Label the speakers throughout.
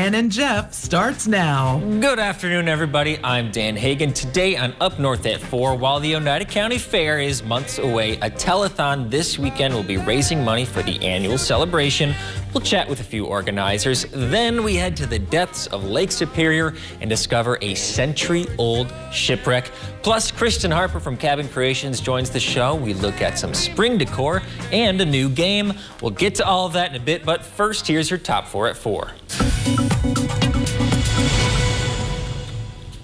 Speaker 1: Dan and Jeff starts now.
Speaker 2: Good afternoon, everybody. I'm Dan Hagan. Today on Up North at 4, while the Oneida County Fair is months away, a telethon this weekend will be raising money for the annual celebration. We'll chat with a few organizers. Then we head to the depths of Lake Superior and discover a century-old shipwreck. Plus, Kristen Harper from Cabin Creations joins the show. We look at some spring decor and a new game. We'll get to all of that in a bit, but first, here's your top 4 at 4.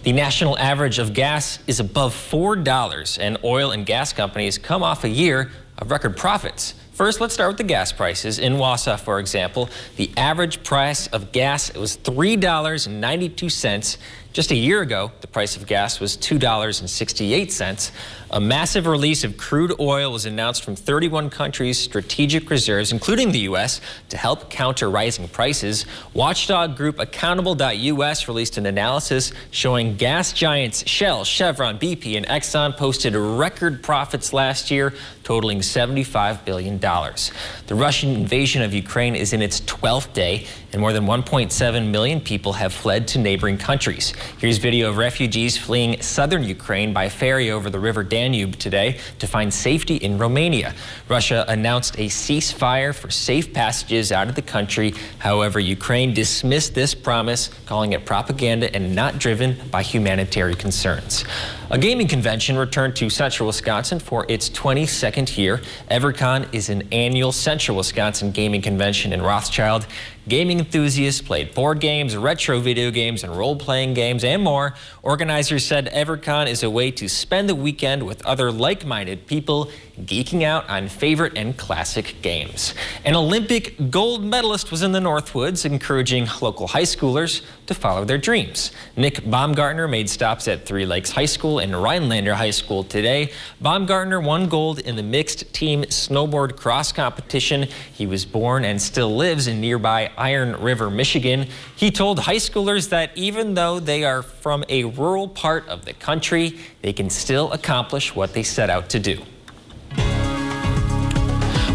Speaker 2: The national average of gas is above $4, and oil and gas companies come off a year of record profits. First, let's start with the gas prices. In Wausau, for example, the average price of gas was $3.92. Just a year ago, the price of gas was $2.68. A massive release of crude oil was announced from 31 countries' strategic reserves, including the U.S., to help counter rising prices. Watchdog group Accountable.us released an analysis showing gas giants Shell, Chevron, BP, and Exxon posted record profits last year, totaling $75 billion. The Russian invasion of Ukraine is in its 12th day, and more than 1.7 million people have fled to neighboring countries. Here's video of refugees fleeing southern Ukraine by ferry over the River Danube today to find safety in Romania. Russia announced a ceasefire for safe passages out of the country. However, Ukraine dismissed this promise, calling it propaganda and not driven by humanitarian concerns. A gaming convention returned to Central Wisconsin for its 22nd year. EverCon is an annual Central Wisconsin gaming convention in Rothschild. Gaming enthusiasts played board games, retro video games, and role-playing games, and more. Organizers said EverCon is a way to spend the weekend with other like-minded people geeking out on favorite and classic games. An Olympic gold medalist was in the Northwoods, encouraging local high schoolers to follow their dreams. Nick Baumgartner made stops at Three Lakes High School and Rhinelander High School today. Baumgartner won gold in the mixed team snowboard cross competition. He was born and still lives in nearby Iron River, Michigan. He told high schoolers that even though they are from a rural part of the country, they can still accomplish what they set out to do.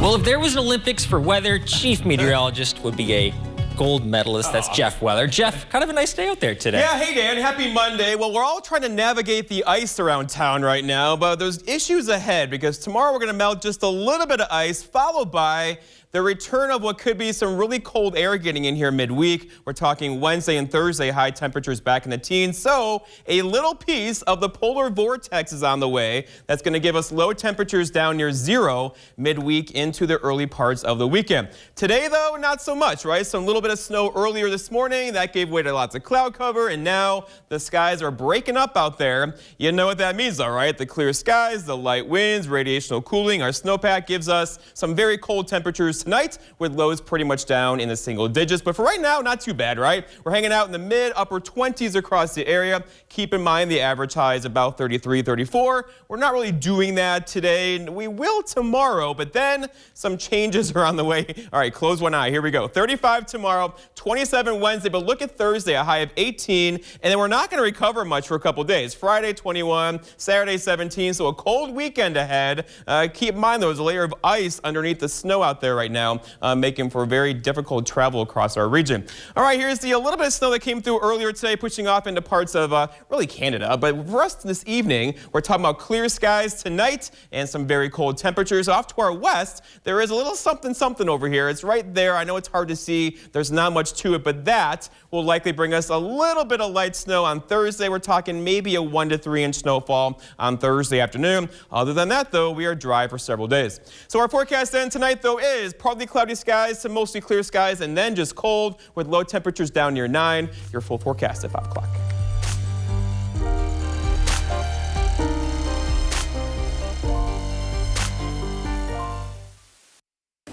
Speaker 2: Well, if there was an Olympics for weather, chief meteorologist would be a gold medalist. That's Jeff Weller. Jeff, kind of a nice day out there today.
Speaker 3: Yeah, hey Dan, happy Monday. Well, we're all trying to navigate the ice around town right now, but there's issues ahead because tomorrow we're going to melt just a little bit of ice, followed by the return of what could be some really cold air getting in here midweek. We're talking Wednesday and Thursday, high temperatures back in the teens. So a little piece of the polar vortex is on the way. That's going to give us low temperatures down near 0 midweek into the early parts of the weekend. Today, though, not so much, right? So a little bit of snow earlier this morning. That gave way to lots of cloud cover, and now the skies are breaking up out there. You know what that means, all right? The clear skies, the light winds, radiational cooling. Our snowpack gives us some very cold temperatures tonight, with lows pretty much down in the single digits. But for right now, not too bad, right? We're hanging out in the mid-upper 20s across the area. Keep in mind the average high is about 33, 34. We're not really doing that today. We will tomorrow, but then some changes are on the way. All right, close one eye. Here we go. 35 tomorrow, 27 Wednesday, but look at Thursday, a high of 18. And then we're not going to recover much for a couple days. Friday, 21, Saturday, 17. So a cold weekend ahead. Keep in mind, though, there's a layer of ice underneath the snow out there right now, making for very difficult travel across our region. All right, here's a little bit of snow that came through earlier today, pushing off into parts of really Canada. But for us this evening, we're talking about clear skies tonight and some very cold temperatures. Off to our west, there is a little something over here. It's right there. I know it's hard to see. There's not much to it, but that will likely bring us a little bit of light snow on Thursday. We're talking maybe a 1 to 3 inch snowfall on Thursday afternoon. Other than that, though, we are dry for several days. So our forecast then tonight, though, is partly cloudy skies to mostly clear skies, and then just cold with low temperatures down near 9. Your full forecast at 5 o'clock.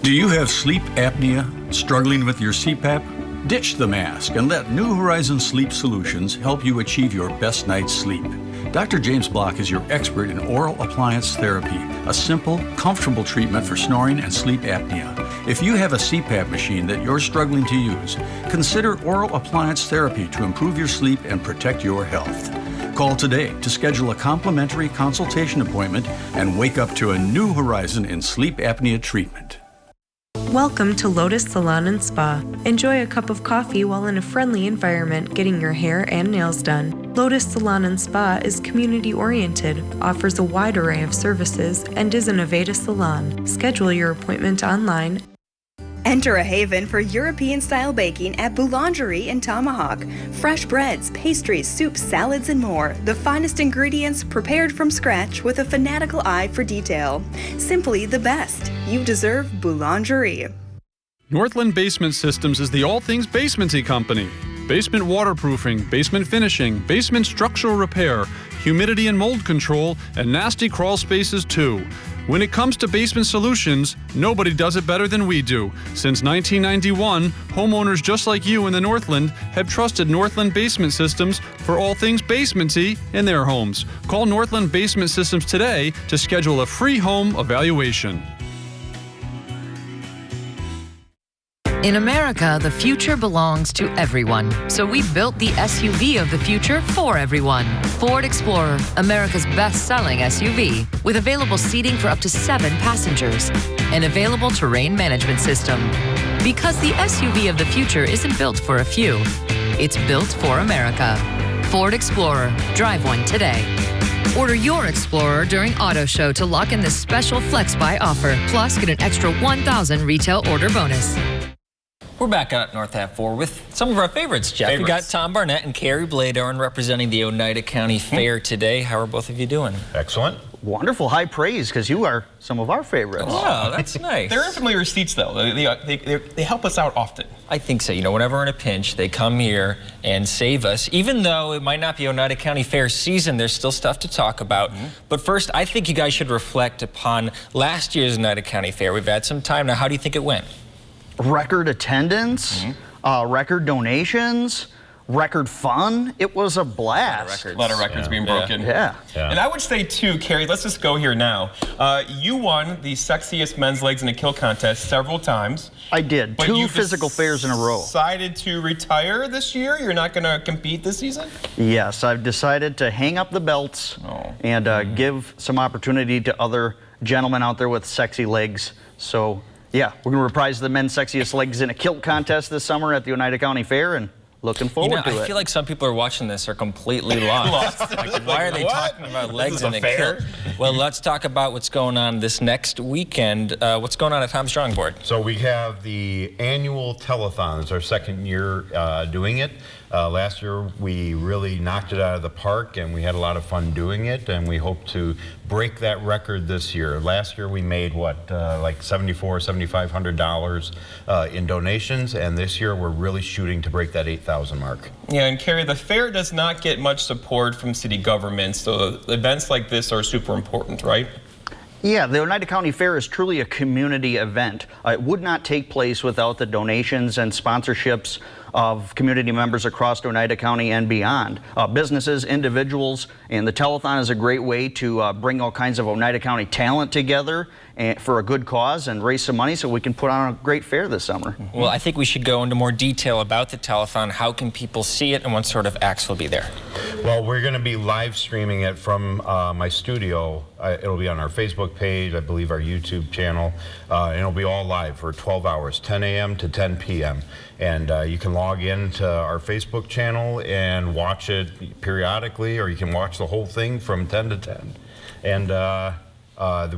Speaker 4: Do you have sleep apnea? Struggling with your CPAP? Ditch the mask and let New Horizon Sleep Solutions help you achieve your best night's sleep. Dr. James Block is your expert in oral appliance therapy, a simple, comfortable treatment for snoring and sleep apnea. If you have a CPAP machine that you're struggling to use, consider oral appliance therapy to improve your sleep and protect your health. Call today to schedule a complimentary consultation appointment and wake up to a new horizon in sleep apnea treatment.
Speaker 5: Welcome to Lotus Salon and Spa. Enjoy a cup of coffee while in a friendly environment getting your hair and nails done. Lotus Salon and Spa is community-oriented, offers a wide array of services, and is an Aveda salon. Schedule your appointment online.
Speaker 6: Enter a haven for European-style baking at Boulangerie in Tomahawk. Fresh breads, pastries, soups, salads, and more. The finest ingredients prepared from scratch with a fanatical eye for detail. Simply the best. You deserve Boulangerie.
Speaker 7: Northland Basement Systems is the all things basementy company. Basement waterproofing, basement finishing, basement structural repair, humidity and mold control, and nasty crawl spaces too. When it comes to basement solutions, nobody does it better than we do. Since 1991, homeowners just like you in the Northland have trusted Northland Basement Systems for all things basementy in their homes. Call Northland Basement Systems today to schedule a free home evaluation.
Speaker 1: In America, the future belongs to everyone. So we built the SUV of the future for everyone. Ford Explorer, America's best-selling SUV, with available seating for up to 7 passengers. An available terrain management system. Because the SUV of the future isn't built for a few. It's built for America. Ford Explorer. Drive one today. Order your Explorer during Auto Show to lock in this special Flex Buy offer. Plus, get an extra $1,000 retail order bonus.
Speaker 2: We're back out at North Ave 4 with some of our favorites, Jeff. We got Tom Barnett and Carrie Bladorn representing the Oneida County Fair today. How are both of you doing?
Speaker 8: Excellent.
Speaker 9: Wonderful. High praise, because you are some of our favorites.
Speaker 2: Oh, that's nice.
Speaker 3: They're in familiar seats, though. They help us out often.
Speaker 2: I think so. You know, whenever we're in a pinch, they come here and save us. Even though it might not be Oneida County Fair season, there's still stuff to talk about. But first, I think you guys should reflect upon last year's Oneida County Fair. We've had some time now. How do you think it went?
Speaker 9: Record attendance, record donations, record fun. It was a blast.
Speaker 3: A lot of records being broken.
Speaker 9: Yeah.
Speaker 3: And I would say, too, Carrie, let's just go here now. You won the sexiest men's legs in a kill contest several times.
Speaker 9: I did.
Speaker 3: But
Speaker 9: 2 physical fairs in a row.
Speaker 3: Decided to retire this year? You're not going to compete this season?
Speaker 9: Yes, I've decided to hang up the belts and give some opportunity to other gentlemen out there with sexy legs. So, yeah, we're going to reprise the men's sexiest legs in a kilt contest this summer at the Oneida County Fair, and looking forward to it.
Speaker 2: I feel like some people are watching this are completely lost. Like, why are they talking about legs in a kilt? Well, let's talk about what's going on this next weekend. What's going on at Tom's Drawing Board?
Speaker 8: So we have the annual Telethon. It's our second year doing it. Last year we really knocked it out of the park, and we had a lot of fun doing it, and we hope to break that record this year. Last year we made like $7,500 in donations, and this year we're really shooting to break that 8,000 mark.
Speaker 3: Yeah, and Carrie, the fair does not get much support from city government, so events like this are super important, right?
Speaker 9: Yeah, the Oneida County Fair is truly a community event. It would not take place without the donations and sponsorships of community members across Oneida County and beyond. Businesses, individuals, and the Telethon is a great way to bring all kinds of Oneida County talent together and for a good cause and raise some money so we can put on a great fair this summer.
Speaker 2: Well, I think we should go into more detail about the Telethon. How can people see it, and what sort of acts will be there?
Speaker 8: Well, we're going to be live streaming it from my studio. It'll be on our Facebook page, I believe our YouTube channel, and it'll be all live for 12 hours, 10 a.m. to 10 p.m. And you can log into our Facebook channel and watch it periodically, or you can watch the whole thing from 10 to 10. And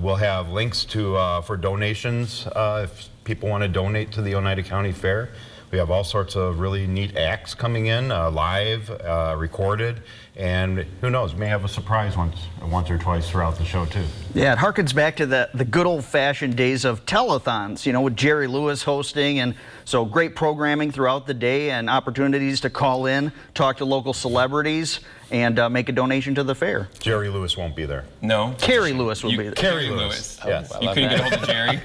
Speaker 8: we'll have links to for donations if people want to donate to the Oneida County Fair. We have all sorts of really neat acts coming in, live, recorded, and who knows, we may have a surprise once or twice throughout the show too.
Speaker 9: Yeah, it harkens back to the good old-fashioned days of telethons, you know, with Jerry Lewis hosting, and so great programming throughout the day and opportunities to call in, talk to local celebrities, and make a donation to the fair.
Speaker 8: Jerry Lewis won't be there.
Speaker 3: No.
Speaker 9: Carrie Lewis will be there.
Speaker 3: Carrie Lewis.
Speaker 8: Yes.
Speaker 3: You couldn't get a hold of Jerry?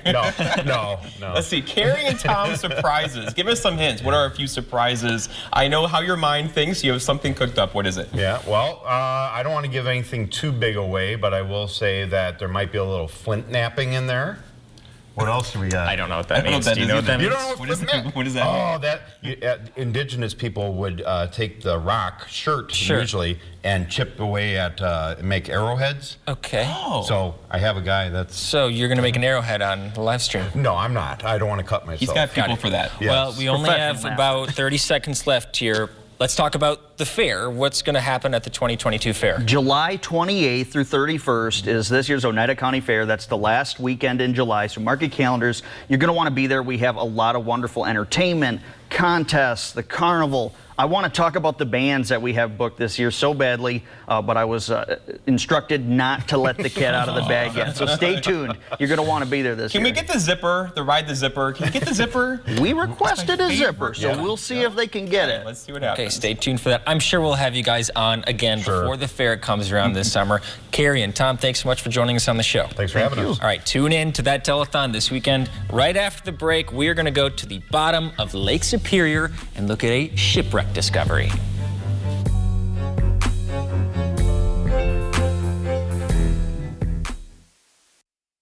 Speaker 8: No.
Speaker 3: Let's see, Carrie and Tom surprises. Give us some hints. What are a few surprises? I know how your mind thinks. You have something cooked up. What is it?
Speaker 8: Yeah, well, I don't want to give anything too big away, but I will say that there might be a little flint napping in there. What else do we got?
Speaker 2: I don't know what that means. Do you know what that means?
Speaker 8: You don't know what that means?
Speaker 3: What does that mean?
Speaker 8: Indigenous people would take the rock shirt usually and chip away at make arrowheads.
Speaker 2: Okay.
Speaker 3: Oh.
Speaker 8: So I have a guy that's.
Speaker 2: So you're going to make an arrowhead on the live stream?
Speaker 8: No, I'm not. I don't want to cut myself.
Speaker 3: He's got people for that.
Speaker 8: Yes.
Speaker 2: Well, we only have about 30 seconds left here. Let's talk about the fair. What's going to happen at the 2022 fair?
Speaker 9: July 28th through 31st is this year's Oneida County Fair. That's the last weekend in July, so mark your calendars. You're going to want to be there. We have a lot of wonderful entertainment, contests, the carnival. I want to talk about the bands that we have booked this year so badly, but I was instructed not to let the cat out of the bag yet. So stay tuned. You're going to want to be there this year.
Speaker 3: Can we get the zipper, ride the zipper? Can you get the zipper?
Speaker 9: We requested a zipper, so we'll see if they can get it.
Speaker 3: Let's see what happens.
Speaker 2: Okay, stay tuned for that. I'm sure we'll have you guys on again before the fair comes around this summer. Carrie and Tom, thanks so much for joining us on the show.
Speaker 8: Thanks for having us.
Speaker 2: All right, tune in to that telethon this weekend. Right after the break, we are going to go to the bottom of Lake Superior and look at a shipwreck discovery.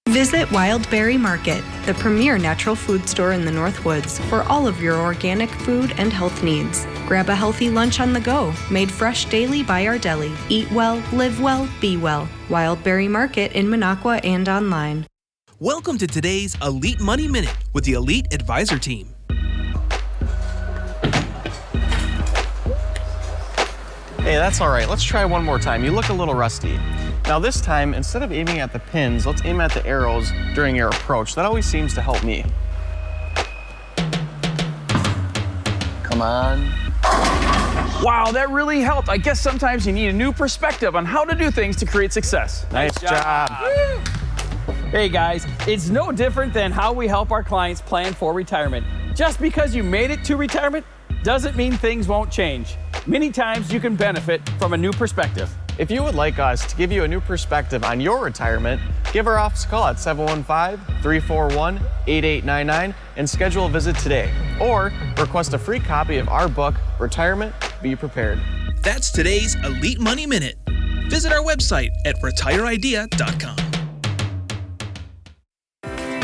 Speaker 5: Visit Wildberry Market, the premier natural food store in the Northwoods, for all of your organic food and health needs. Grab a healthy lunch on the go, made fresh daily by our deli. Eat well, live well, be well. Wildberry Market in Minocqua and online.
Speaker 10: Welcome to today's Elite Money Minute with the Elite Advisor Team.
Speaker 11: Hey, that's all right. Let's try one more time. You look a little rusty. Now this time, instead of aiming at the pins, let's aim at the arrows during your approach. That always seems to help me. Come on.
Speaker 12: Wow, that really helped. I guess sometimes you need a new perspective on how to do things to create success.
Speaker 11: Nice job.
Speaker 12: Hey guys, it's no different than how we help our clients plan for retirement. Just because you made it to retirement doesn't mean things won't change. Many times you can benefit from a new perspective.
Speaker 11: If you would like us to give you a new perspective on your retirement, give our office a call at 715-341-8899 and schedule a visit today. Or request a free copy of our book, Retirement, Be Prepared.
Speaker 10: That's today's Elite Money Minute. Visit our website at retireidea.com.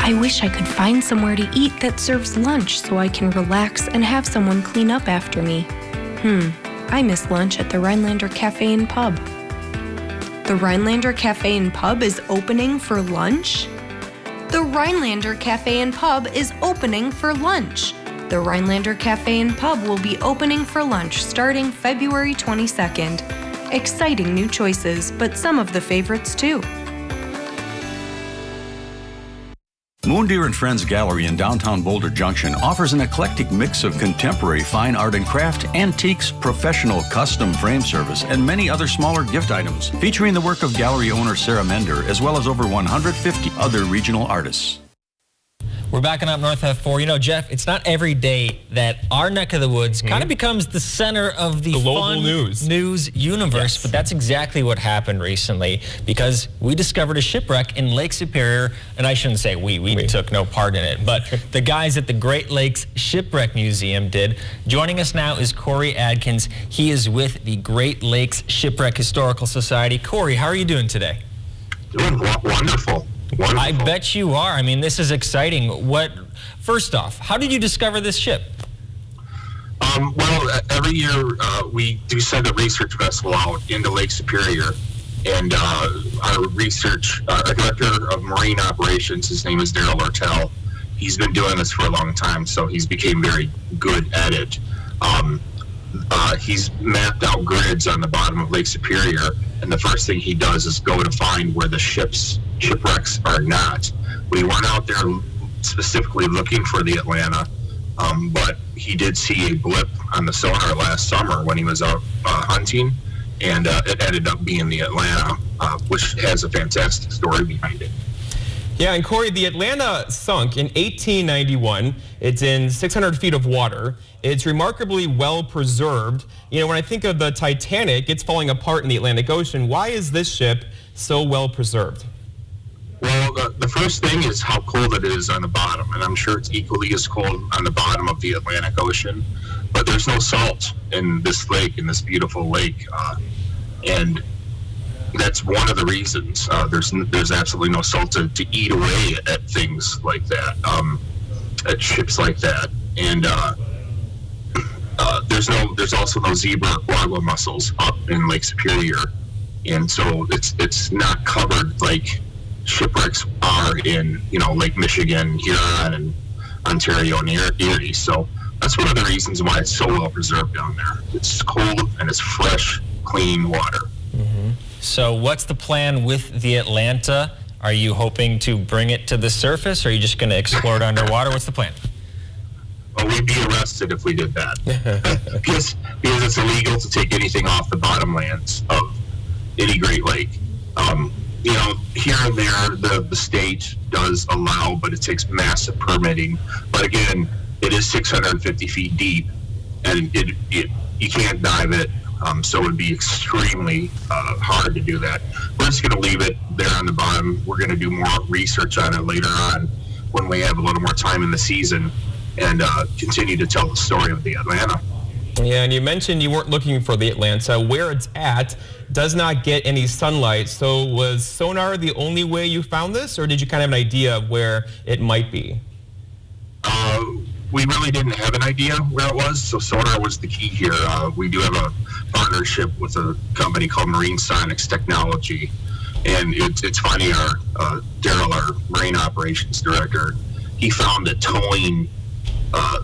Speaker 5: I wish I could find somewhere to eat that serves lunch so I can relax and have someone clean up after me. I miss lunch at the Rhinelander Cafe and Pub. The Rhinelander Cafe and Pub is opening for lunch? The Rhinelander Cafe and Pub is opening for lunch. The Rhinelander Cafe and Pub will be opening for lunch starting February 22nd. Exciting new choices, but some of the favorites too.
Speaker 4: Moon Deer and Friends Gallery in downtown Boulder Junction offers an eclectic mix of contemporary fine art and craft, antiques, professional custom frame service, and many other smaller gift items, featuring the work of gallery owner Sarah Mender, as well as over 150 other regional artists.
Speaker 2: We're backing up north at 4. You know, Jeff, it's not every day that our neck of the woods kind of becomes the center of the
Speaker 3: global
Speaker 2: news universe, but that's exactly what happened recently because we discovered a shipwreck in Lake Superior, and I shouldn't say we took no part in it, but the guys at the Great Lakes Shipwreck Museum did. Joining us now is Corey Adkins. He is with the Great Lakes Shipwreck Historical Society. Corey, how are you doing today?
Speaker 13: Doing wonderful.
Speaker 2: I bet you are. I mean, this is exciting. First off, how did you discover this ship?
Speaker 13: Well, every year we do send a research vessel out into Lake Superior, and our director of marine operations, his name is Daryl Ortell. He's been doing this for a long time, so he's became very good at it. He's mapped out grids on the bottom of Lake Superior, and the first thing he does is go to find where the shipwrecks are not. We weren't out there specifically looking for the Atlanta, but he did see a blip on the sonar last summer when he was out hunting, and it ended up being the Atlanta, which has a fantastic story behind it.
Speaker 3: Yeah, and Corey, the Atlanta sunk in 1891. It's in 600 feet of water. It's remarkably well preserved. You know, when I think of the Titanic, it's falling apart in the Atlantic Ocean. Why is this ship so well preserved?
Speaker 13: Well, the first thing is how cold it is on the bottom, and I'm sure it's equally as cold on the bottom of the Atlantic Ocean. But there's no salt in this lake, in this beautiful lake, and that's one of the reasons. There's absolutely no salt to eat away at things like that, at ships like that, and there's also no zebra or guagua mussels up in Lake Superior, and so it's not covered like shipwrecks are in Lake Michigan, Huron, and Ontario and Erie. So that's one of the reasons why it's so well preserved down there. It's cold and it's fresh, clean water.
Speaker 2: Mm-hmm. So what's the plan with the Atlanta? Are you hoping to bring it to the surface, or are you just going to explore it underwater? What's the plan?
Speaker 13: Well, we'd be arrested if we did that. because it's illegal to take anything off the bottomlands of any Great Lake. Here and there, the state does allow, but it takes massive permitting. But again, it is 650 feet deep, and you can't dive it, so it would be extremely hard to do that. We're just going to leave it there on the bottom. We're going to do more research on it later on when we have a little more time in the season, and continue to tell the story of the Atlanta.
Speaker 14: Yeah, and you mentioned you weren't looking for the Atlanta. Where it's at does not get any sunlight. So was sonar the only way you found this, or did you kind of have an idea of where it might be?
Speaker 13: We really didn't have an idea where it was, so sonar was the key here. We do have a partnership with a company called Marine Sonics Technology, and it's funny, Daryl, our marine operations director, he found that towing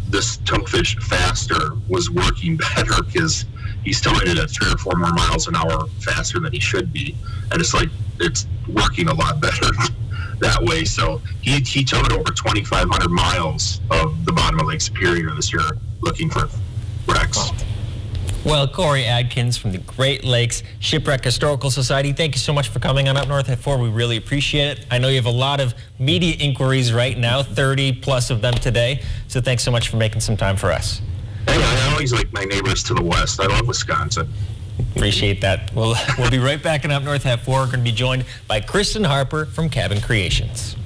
Speaker 13: this toadfish faster was working better because he's towing it at 3 or 4 more miles an hour faster than he should be, and it's working a lot better that way. So he towed over 2,500 miles of the bottom of Lake Superior this year looking for wrecks.
Speaker 2: Well, Corey Adkins from the Great Lakes Shipwreck Historical Society, thank you so much for coming on Up North at 4. We really appreciate it. I know you have a lot of media inquiries right now, 30 plus of them today. So thanks so much for making some time for us.
Speaker 13: Hey, I always like my neighbors to the west. I love Wisconsin.
Speaker 2: Appreciate that. We'll be right back in Up North at 4. We're going to be joined by Kristen Harper from Cabin Creations.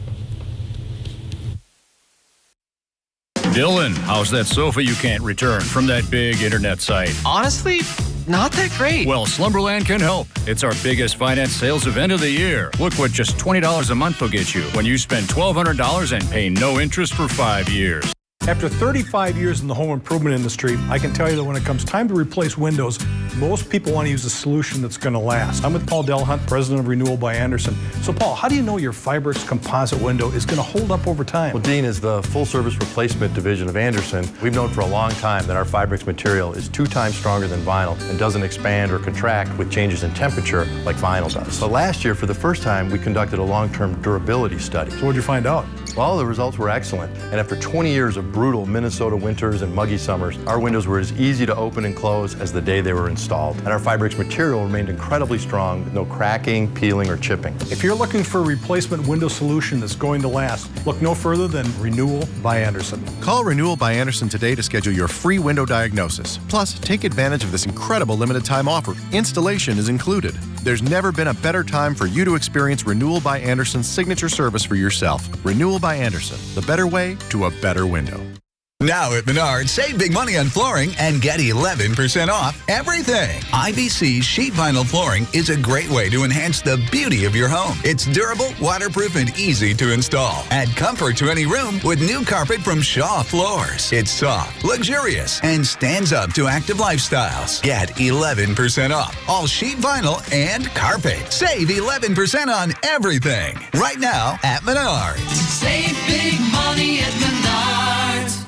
Speaker 4: Dylan, how's that sofa you can't return from that big internet site?
Speaker 11: Honestly, not that great.
Speaker 4: Well, Slumberland can help. It's our biggest finance sales event of the year. Look what just $20 a month will get you when you spend $1,200 and pay no interest for 5 years.
Speaker 15: After 35 years in the home improvement industry, I can tell you that when it comes time to replace windows, most people want to use a solution that's going to last. I'm with Paul Delhunt, president of Renewal by Andersen. So Paul, how do you know your Fiberx composite window is going to hold up over time?
Speaker 16: Well, Dean, is the full service replacement division of Andersen. We've known for a long time that our Fiberx material is 2 times stronger than vinyl and doesn't expand or contract with changes in temperature like vinyl does. But last year, for the first time, we conducted a long-term durability study.
Speaker 15: So what did you find out?
Speaker 16: Well, the results were excellent. And after 20 years of brutal Minnesota winters and muggy summers, our windows were as easy to open and close as the day they were installed. And our Fiberx material remained incredibly strong with no cracking, peeling, or chipping.
Speaker 15: If you're looking for a replacement window solution that's going to last, look no further than Renewal by Andersen.
Speaker 17: Call Renewal by Andersen today to schedule your free window diagnosis. Plus, take advantage of this incredible limited time offer. Installation is included. There's never been a better time for you to experience Renewal by Andersen's signature service for yourself. Renewal by Andersen, the better way to a better window.
Speaker 18: Now at Menards, save big money on flooring and get 11% off everything. IBC sheet vinyl flooring is a great way to enhance the beauty of your home. It's durable, waterproof, and easy to install. Add comfort to any room with new carpet from Shaw Floors. It's soft, luxurious, and stands up to active lifestyles. Get 11% off all sheet vinyl and carpet. Save 11% on everything right now at Menards.
Speaker 19: Save big money at Menards.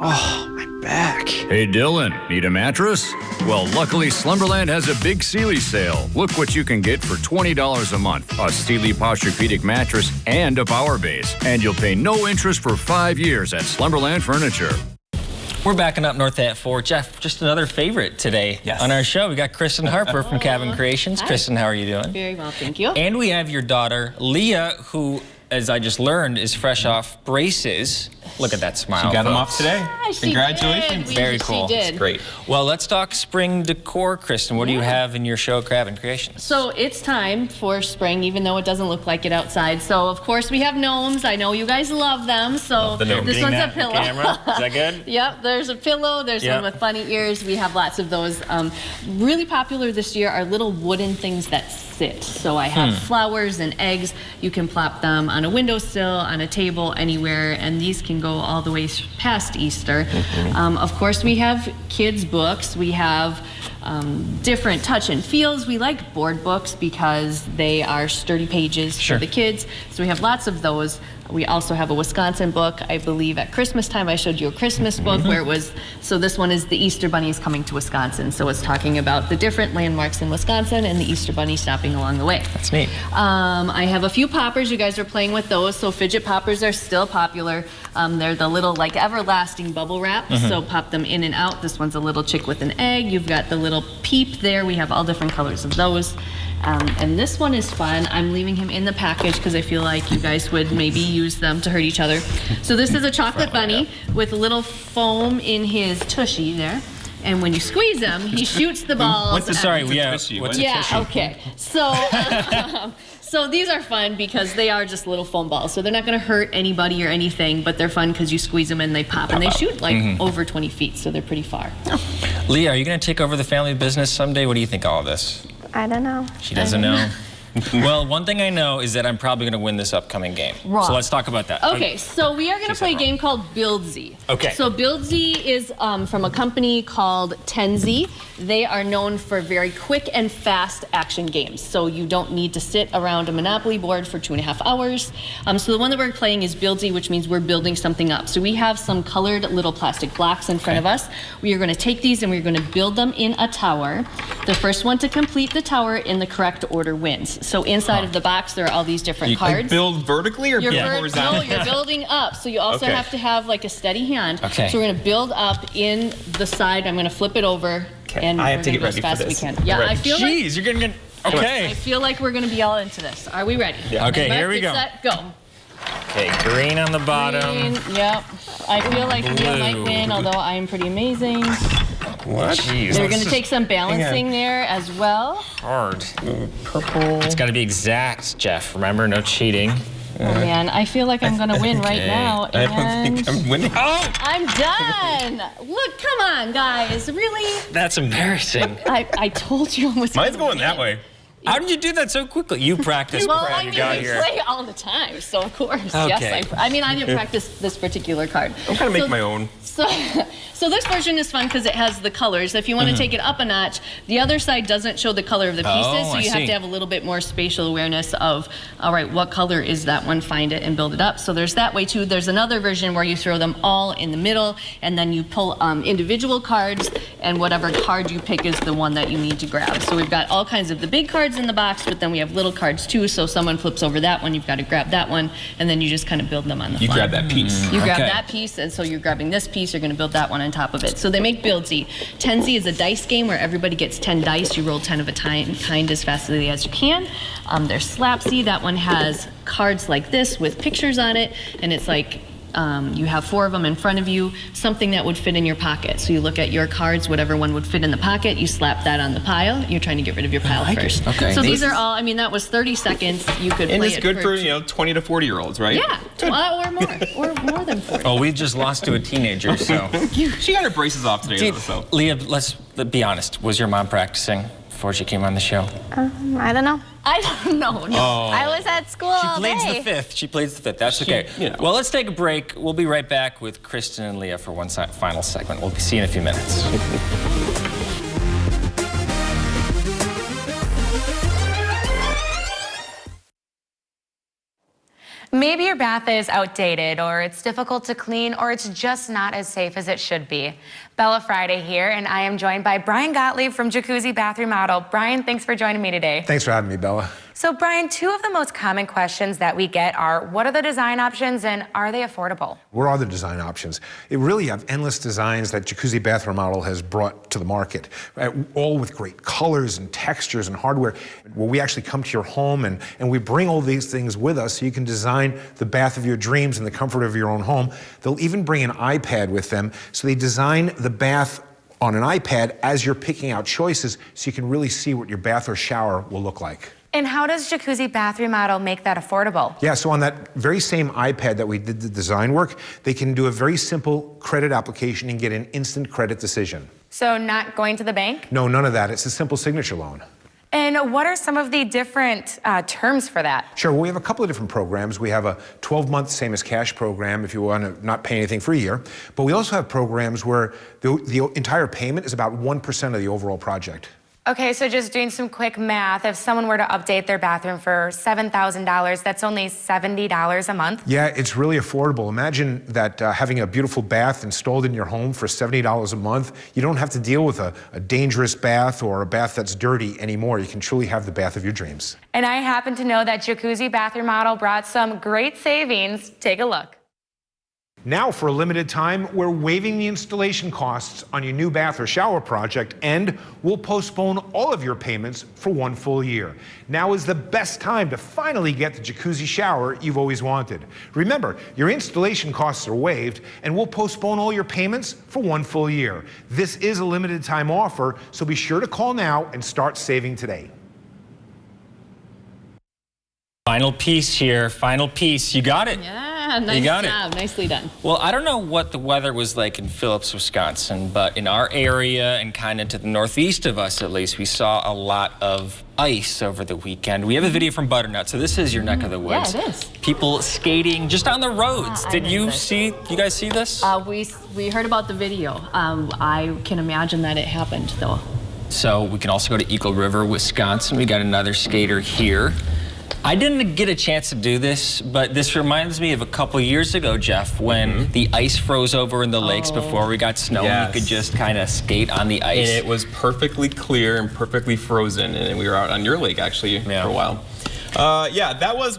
Speaker 4: Oh, my back. Hey, Dylan, need a mattress? Well, luckily, Slumberland has a big Sealy sale. Look what you can get for $20 a month. A Sealy Posturepedic mattress and a power base. And you'll pay no interest for 5 years at Slumberland Furniture.
Speaker 2: We're backing Up North at 4. Jeff, just another favorite today on our show. We got Kristen Harper from Cabin Creations.
Speaker 20: Hi.
Speaker 2: Kristen, how are you doing?
Speaker 20: Very well, thank you.
Speaker 2: And we have your daughter, Leah, who, as I just learned, is fresh off braces. Look at that smile.
Speaker 3: She got them
Speaker 2: folks.
Speaker 3: off today.
Speaker 6: She
Speaker 3: Congratulations.
Speaker 6: did.
Speaker 2: Very
Speaker 6: She
Speaker 2: cool.
Speaker 6: did.
Speaker 3: Great.
Speaker 2: Well, let's talk spring decor, Kristen. What do you have in your show, Crab and Creations?
Speaker 20: So it's time for spring, even though it doesn't look like it outside. So of course we have gnomes. I know you guys love them. So this one's a pillow.
Speaker 2: Camera. Is that good?
Speaker 20: Yep, there's a pillow. There's one with bunny ears. We have lots of those. Really popular this year are little wooden things that sit. So I have flowers and eggs. You can plop them on a windowsill, on a table, anywhere, and these can go all the way past Easter. Of course, we have kids' books. We have different touch and feels. We like board books because they are sturdy pages for the kids. So we have lots of those. We also have a Wisconsin book. I believe at Christmas time I showed you a Christmas book where it was, so this one is the Easter Bunny is coming to Wisconsin. So it's talking about the different landmarks in Wisconsin and the Easter Bunny stopping along the way.
Speaker 2: That's neat.
Speaker 20: I have a few poppers. You guys are playing with those. So Fidget Poppers are still popular. They're the little like everlasting bubble wrap. So pop them in and out. This one's a little chick with an egg. You've got the little peep there. We have all different colors of those. And this one is fun. I'm leaving him in the package because I feel like you guys would maybe use them to hurt each other. So this is a chocolate bunny with a little foam in his tushy there. And when you squeeze him, he shoots the balls.
Speaker 2: What's the, sorry, what's a tushy?
Speaker 20: Okay. So, so these are fun because they are just little foam balls. So they're not going to hurt anybody or anything, but they're fun because you squeeze them and they pop. And they shoot like over 20 feet, so they're pretty far.
Speaker 2: Leah, are you going to take over the family business someday? What do you think of all this?
Speaker 21: I don't know.
Speaker 2: She doesn't know. Well, one thing I know is that I'm probably going to win this upcoming game.
Speaker 20: Wrong.
Speaker 2: So let's talk about that.
Speaker 20: Okay, so we are going to play a game called Buildsy.
Speaker 2: Okay.
Speaker 20: So Buildsy is from a company called Tenzi. They are known for very quick and fast action games. So you don't need to sit around a Monopoly board for 2.5 hours. So the one that we're playing is Buildsy, which means we're building something up. So we have some colored little plastic blocks in front of us. We are going to take these and we're going to build them in a tower. The first one to complete the tower in the correct order wins. So inside of the box, there are all these different cards.
Speaker 3: Like build vertically or build horizontally?
Speaker 20: No, you're building up. So you also have to have like a steady hand.
Speaker 2: Okay.
Speaker 20: So we're going to build up in the side. I'm going to flip it over. And
Speaker 3: I have
Speaker 20: we're
Speaker 3: to
Speaker 20: gonna
Speaker 3: get
Speaker 20: go
Speaker 3: ready
Speaker 20: as fast
Speaker 3: for
Speaker 20: as
Speaker 3: this.
Speaker 20: we can. Yeah, I feel like.
Speaker 2: Jeez, you're going to get. Okay.
Speaker 20: I feel like we're going to be all into this. Are we ready?
Speaker 2: Yeah. Okay, here we go.
Speaker 20: Set, go.
Speaker 2: Okay, green on the bottom.
Speaker 20: Green, yep. I feel like Leah might win, although I am pretty amazing.
Speaker 2: What? Jeez.
Speaker 20: They're going to take some balancing there as well.
Speaker 2: Hard. Purple. It's got to be exact, Jeff. Remember, no cheating.
Speaker 20: Oh man, I feel like I'm gonna win right now.
Speaker 3: I don't think I'm winning.
Speaker 2: Oh!
Speaker 20: I'm done! Look, come on, guys. Really?
Speaker 2: That's embarrassing.
Speaker 20: I told you I was.
Speaker 3: Mine's going that way.
Speaker 2: How did you do that so quickly? You practiced
Speaker 20: Well,
Speaker 2: before
Speaker 20: I
Speaker 2: you
Speaker 20: mean,
Speaker 2: got
Speaker 20: we
Speaker 2: here.
Speaker 20: play all the time, so of course,
Speaker 2: Okay.
Speaker 20: yes. I mean, I didn't practice this particular card.
Speaker 3: I'm gonna make my own.
Speaker 20: So this version is fun because it has the colors. If you want to take it up a notch, the other side doesn't show the color of the pieces, so you have to have a little bit more spatial awareness of, all right, what color is that one? Find it and build it up. So there's that way too. There's another version where you throw them all in the middle, and then you pull individual cards, and whatever card you pick is the one that you need to grab. So we've got all kinds of the big cards in the box, but then we have little cards too. So someone flips over that one, you've got to grab that one, and then you just kind of build them on the fly.
Speaker 3: You grab that piece.
Speaker 20: You grab that piece, and so you're grabbing this piece, you're going to build that one on top of it. So they make Buildsy. Tenzi is a dice game where everybody gets 10 dice. You roll 10 of a kind as fastly as you can. There's Slapsy. That one has cards like this with pictures on it, and it's like you have 4 of them in front of you, something that would fit in your pocket. So you look at your cards, whatever one would fit in the pocket, you slap that on the pile. You're trying to get rid of your pile first.
Speaker 3: Okay.
Speaker 20: So these are all, I mean, that was 30 seconds. You could
Speaker 3: And
Speaker 20: play
Speaker 3: it's
Speaker 20: it
Speaker 3: good for 20 to 40-year-olds, right?
Speaker 20: Yeah, well, or more, or more than 40.
Speaker 2: Oh, we just lost to a teenager, so.
Speaker 3: She got her braces off today, though, so.
Speaker 2: Leah, let's be honest. Was your mom practicing before she came on the show?
Speaker 21: I don't know.
Speaker 20: I don't know. No.
Speaker 2: Oh.
Speaker 21: I was at school
Speaker 2: She
Speaker 21: all
Speaker 2: pleads
Speaker 21: day.
Speaker 2: the fifth. She pleads the fifth. That's okay. Well, let's take a break. We'll be right back with Kristen and Leah for one final segment. We'll see you in a few minutes.
Speaker 22: Maybe your bath is outdated, or it's difficult to clean, or it's just not as safe as it should be.
Speaker 7: Bella Friday here, and I am joined by Brian Gottlieb from Jacuzzi Bath Remodel. Brian, thanks for joining me today.
Speaker 22: Thanks for having me, Bella.
Speaker 7: So Brian, two of the most common questions that we get are, what are the design options and are they affordable?
Speaker 22: What are the design options? It really have endless designs that Jacuzzi Bath Remodel has brought to the market, all with great colors and textures and hardware. Well, we actually come to your home and we bring all these things with us so you can design the bath of your dreams in the comfort of your own home. They'll even bring an iPad with them, so they design the bath on an iPad as you're picking out choices so you can really see what your bath or shower will look like.
Speaker 7: And how does Jacuzzi Bath Remodel make that affordable?
Speaker 22: Yeah, so on that very same iPad that we did the design work, they can do a very simple credit application and get an instant credit decision.
Speaker 7: So not going to the bank?
Speaker 22: No, none of that. It's a simple signature loan.
Speaker 7: And what are some of the different terms for that?
Speaker 22: Sure, well, we have a couple of different programs. We have a 12-month same as cash program if you want to not pay anything for a year. But we also have programs where the entire payment is about 1% of the overall project.
Speaker 7: Okay, so just doing some quick math, if someone were to update their bathroom for $7,000, that's only $70 a month?
Speaker 22: Yeah, it's really affordable. Imagine that having a beautiful bath installed in your home for $70 a month. You don't have to deal with a dangerous bath or a bath that's dirty anymore. You can truly have the bath of your dreams.
Speaker 7: And I happen to know that Jacuzzi Bath Remodel brought some great savings. Take a look.
Speaker 22: Now, for a limited time, we're waiving the installation costs on your new bath or shower project, and we'll postpone all of your payments for 1 full year. Now is the best time to finally get the jacuzzi shower you've always wanted. Remember, your installation costs are waived, and we'll postpone all your payments for 1 full year. This is a limited time offer, so be sure to call now and start saving today.
Speaker 2: Final piece here, final piece. You got it.
Speaker 20: Yeah, nice job. Nicely done.
Speaker 2: Well, I don't know what the weather was like in Phillips, Wisconsin, but in our area and kind of to the northeast of us, at least, we saw a lot of ice over the weekend. We have a video from Butternut, so this is your neck of the woods.
Speaker 20: Yeah, it is.
Speaker 2: People skating just on the roads. Did you guys see this?
Speaker 20: We heard about the video. I can imagine that it happened, though.
Speaker 2: So we can also go to Eagle River, Wisconsin. We got another skater here. I didn't get a chance to do this, but this reminds me of a couple years ago, Jeff, when the ice froze over in the lakes before we got snow.
Speaker 3: Yes.
Speaker 2: You could just kind of skate on the ice.
Speaker 3: And it was perfectly clear and perfectly frozen, and we were out on your lake, actually, for a while.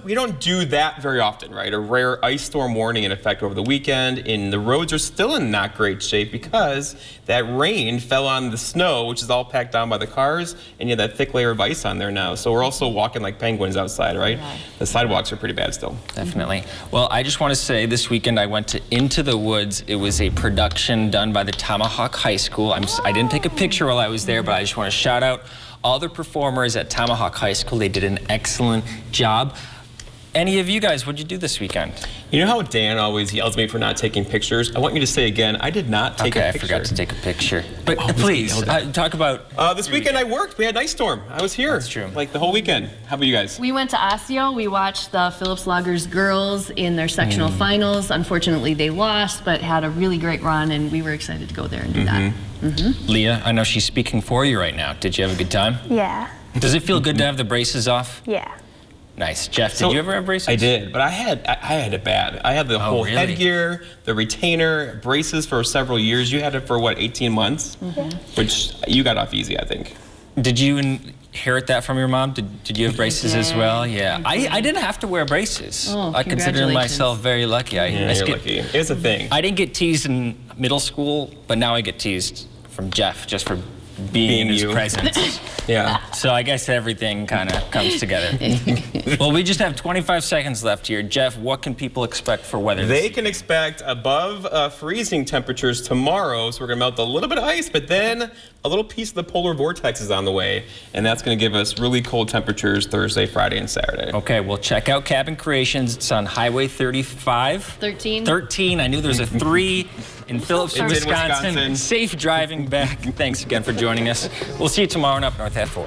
Speaker 3: We don't do that very often, right? A rare ice storm warning in effect over the weekend, and the roads are still in not great shape because that rain fell on the snow, which is all packed down by the cars, and you have that thick layer of ice on there now. So we're also walking like penguins outside, right? Yeah. The sidewalks are pretty bad still.
Speaker 2: Definitely. Well, I just want to say this weekend I went to Into the Woods. It was a production done by the Tomahawk High School. I didn't take a picture while I was there, but I just want to shout out all the performers at Tomahawk High School. They did an excellent job. Any of you guys, what'd you do this weekend?
Speaker 3: You know how Dan always yells at me for not taking pictures? I want you to say again, I did not take a picture.
Speaker 2: Okay, I forgot to take a picture. But please, talk about...
Speaker 3: this weekend I worked. We had an ice storm. I was here.
Speaker 2: That's true.
Speaker 3: Like the whole weekend. How about you guys?
Speaker 20: We went to Osseo. We watched the Phillips Loggers girls in their sectional finals. Unfortunately, they lost, but had a really great run, and we were excited to go there and do that.
Speaker 2: Leah, I know she's speaking for you right now. Did you have a good time?
Speaker 21: Yeah.
Speaker 2: Does it feel good to have the braces off?
Speaker 21: Yeah.
Speaker 2: Nice. Jeff, did you ever have braces?
Speaker 3: I did, but I had it bad. I had the whole headgear, the retainer, braces for several years. You had it for what, 18 months? Which you got off easy, I think.
Speaker 2: Did you inherit that from your mom? Did you have braces as well? Yeah. I didn't have to wear braces.
Speaker 20: Oh,
Speaker 2: I consider myself very lucky.
Speaker 3: You're lucky. It's a thing.
Speaker 2: I didn't get teased in middle school, but now I get teased from Jeff just for being in his presence.
Speaker 3: Yeah.
Speaker 2: So I guess everything kind of comes together. Well, we just have 25 seconds left here. Jeff, what can people expect for weather?
Speaker 3: They can expect above freezing temperatures tomorrow, so we're going to melt a little bit of ice, but then a little piece of the polar vortex is on the way, and that's going to give us really cold temperatures Thursday, Friday, and Saturday.
Speaker 2: Okay, well, check out Cabin Creations. It's on Highway 35.
Speaker 20: 13.
Speaker 2: I knew there was a 3 in Phillips, Wisconsin. Safe driving back. Thanks again for joining us. We'll see you tomorrow on Up North at 4.